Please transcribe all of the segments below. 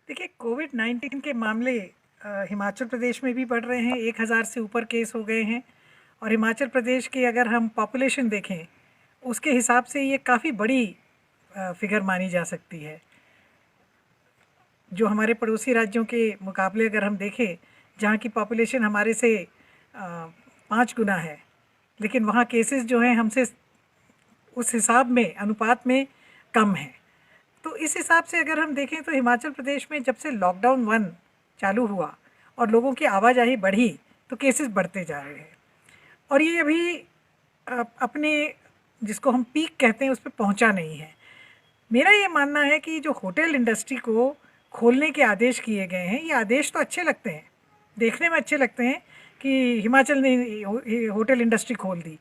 देखिए, कोविड-19 के मामले हिमाचल प्रदेश में भी बढ़ रहे हैं, 1000 से ऊपर केस हो गए हैं और हिमाचल प्रदेश की अगर हम पॉपुलेशन देखें, उसके हिसाब से ये काफ़ी बड़ी फ़िगर मानी जा सकती है। जो हमारे पड़ोसी राज्यों के मुकाबले अगर हम देखें, जहाँ की पॉपुलेशन हमारे से 5 गुना है, लेकिन वहाँ केसेस जो हैं हमसे उस हिसाब में, अनुपात में कम हैं। तो इस हिसाब से अगर हम देखें तो हिमाचल प्रदेश में जब से लॉकडाउन 1 चालू हुआ और लोगों की आवाजाही बढ़ी, तो केसेस बढ़ते जा रहे हैं और ये अभी अपने जिसको हम पीक कहते हैं उस पे पहुंचा नहीं है। मेरा ये मानना है कि जो होटल इंडस्ट्री को खोलने के आदेश किए गए हैं, ये आदेश तो अच्छे लगते हैं, देखने में अच्छे लगते हैं कि हिमाचल ने होटल इंडस्ट्री खोल दी,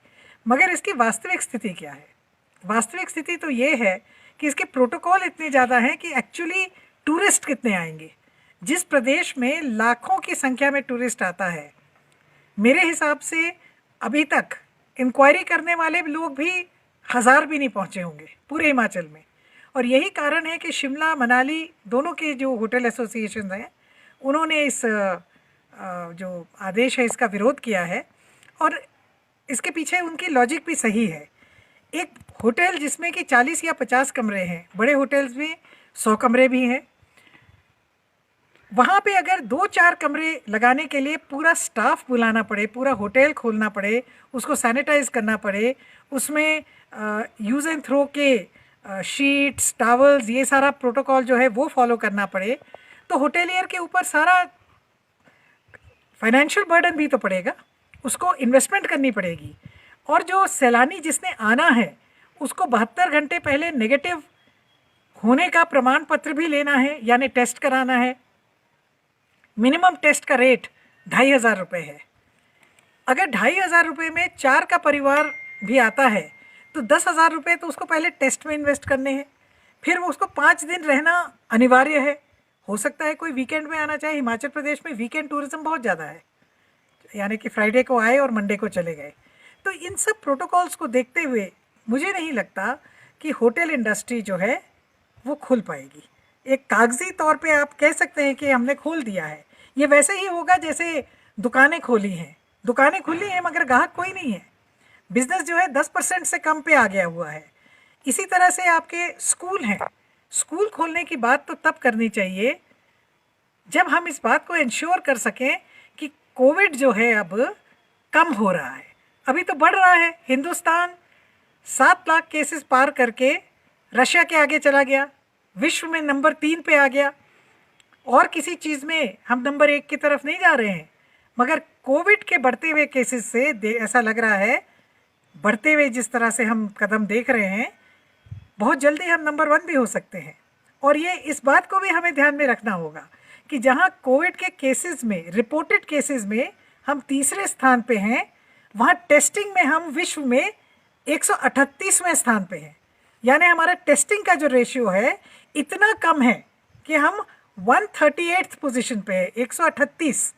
मगर इसकी वास्तविक स्थिति क्या है? वास्तविक स्थिति तो ये है कि इसके प्रोटोकॉल इतने ज़्यादा हैं कि एक्चुअली टूरिस्ट कितने आएंगे। जिस प्रदेश में लाखों की संख्या में टूरिस्ट आता है, मेरे हिसाब से अभी तक इंक्वायरी करने वाले लोग भी 1000 भी नहीं पहुंचे होंगे पूरे हिमाचल में। और यही कारण है कि शिमला मनाली दोनों के जो होटल एसोसिएशन हैं, उन्होंने इस जो आदेश है इसका विरोध किया है और इसके पीछे उनकी लॉजिक भी सही है। एक होटल जिसमें कि 40 या 50 कमरे हैं, बड़े होटल्स में 100 कमरे भी हैं, वहाँ पे अगर 2-4 कमरे लगाने के लिए पूरा स्टाफ बुलाना पड़े, पूरा होटल खोलना पड़े, उसको सैनिटाइज करना पड़े, उसमें यूज़ एंड थ्रो के शीट्स, टॉवल्स, ये सारा प्रोटोकॉल जो है वो फॉलो करना पड़े, तो होटेलियर के ऊपर सारा फाइनेंशियल बर्डन भी तो पड़ेगा, उसको इन्वेस्टमेंट करनी पड़ेगी। और जो सैलानी जिसने आना है, उसको 72 घंटे पहले नेगेटिव होने का प्रमाण पत्र भी लेना है, यानी टेस्ट कराना है। मिनिमम टेस्ट का रेट 2500 रुपये है। अगर 2500 रुपये में 4 का परिवार भी आता है तो 10,000 रुपये तो उसको पहले टेस्ट में इन्वेस्ट करने हैं, फिर वो उसको 5 दिन रहना अनिवार्य है। हो सकता है कोई वीकेंड में आना चाहे, हिमाचल प्रदेश में वीकेंड टूरिज्म बहुत ज़्यादा है, यानी कि फ्राइडे को आए और मंडे को चले गए। तो इन सब प्रोटोकॉल्स को देखते हुए मुझे नहीं लगता कि होटल इंडस्ट्री जो है वो खुल पाएगी। एक कागजी तौर पे आप कह सकते हैं कि हमने खोल दिया है, ये वैसे ही होगा जैसे दुकानें खोली हैं, दुकानें खुली हैं मगर ग्राहक कोई नहीं है, बिजनेस जो है 10% से कम पे आ गया हुआ है। इसी तरह से आपके स्कूल हैं, स्कूल खोलने की बात तो तब करनी चाहिए जब हम इस बात को इंश्योर कर सकें कि कोविड जो है अब कम हो रहा है। अभी तो बढ़ रहा है, हिंदुस्तान 7 लाख केसेस पार करके रशिया के आगे चला गया, विश्व में नंबर 3 पे आ गया। और किसी चीज़ में हम नंबर 1 की तरफ नहीं जा रहे हैं, मगर कोविड के बढ़ते हुए केसेस से ऐसा लग रहा है, बढ़ते हुए जिस तरह से हम कदम देख रहे हैं, बहुत जल्दी हम नंबर 1 भी हो सकते हैं। और ये इस बात को भी हमें ध्यान में रखना होगा कि जहां कोविड के केसेस में, रिपोर्टेड केसेस में हम तीसरे स्थान पे हैं, वहां टेस्टिंग में हम विश्व में 138वें स्थान पे हैं। यानी हमारा टेस्टिंग का जो रेशियो है इतना कम है कि हम 138th पोजीशन पे है, 138।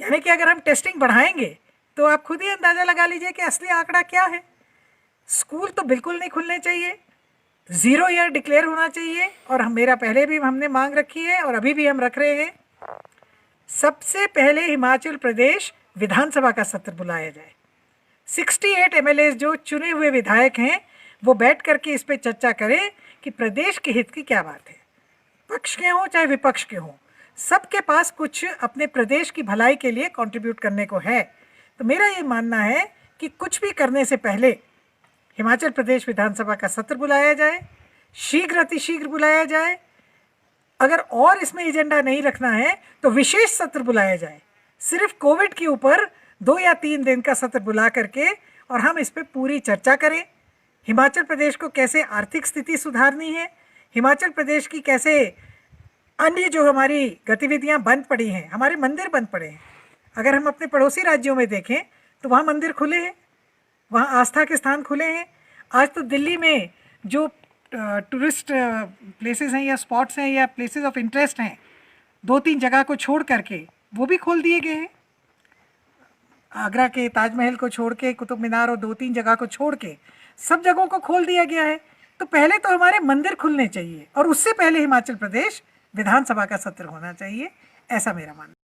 यानी कि अगर हम टेस्टिंग बढ़ाएंगे तो आप खुद ही अंदाज़ा लगा लीजिए कि असली आंकड़ा क्या है। स्कूल तो बिल्कुल नहीं खुलने चाहिए, 0 ईयर डिक्लेयर होना चाहिए, और हम मेरा पहले भी हमने मांग रखी है और अभी भी हम रख रहे हैं। सबसे पहले हिमाचल प्रदेश विधानसभा का सत्र बुलाया जाए, 68 एमएलए जो चुने हुए विधायक हैं वो बैठ करके इस पे चर्चा करें कि प्रदेश के हित की क्या बात है। पक्ष के हों चाहे विपक्ष के हों, सबके पास कुछ अपने प्रदेश की भलाई के लिए कंट्रीब्यूट करने को है। तो मेरा ये मानना है कि कुछ भी करने से पहले हिमाचल प्रदेश विधानसभा का सत्र बुलाया जाए, शीघ्र अतिशीघ्र बुलाया जाए। अगर और इसमें एजेंडा नहीं रखना है तो विशेष सत्र बुलाया जाए, सिर्फ कोविड के ऊपर 2 या 3 दिन का सत्र बुला करके, और हम इस पर पूरी चर्चा करें। हिमाचल प्रदेश को कैसे आर्थिक स्थिति सुधारनी है, हिमाचल प्रदेश की कैसे अन्य जो हमारी गतिविधियां बंद पड़ी हैं, हमारे मंदिर बंद पड़े हैं। अगर हम अपने पड़ोसी राज्यों में देखें तो वहाँ मंदिर खुले हैं, वहाँ आस्था के स्थान खुले हैं। आज तो दिल्ली में जो टूरिस्ट प्लेसेस हैं या स्पॉट्स हैं या प्लेसेस ऑफ इंटरेस्ट हैं, 2-3 जगह को छोड़ करके वो भी खोल दिए गए हैं। आगरा के ताजमहल को छोड़ के, कुतुब मीनार और 2-3 जगह को छोड़ के सब जगहों को खोल दिया गया है। तो पहले तो हमारे मंदिर खुलने चाहिए और उससे पहले हिमाचल प्रदेश विधानसभा का सत्र होना चाहिए, ऐसा मेरा मानना है।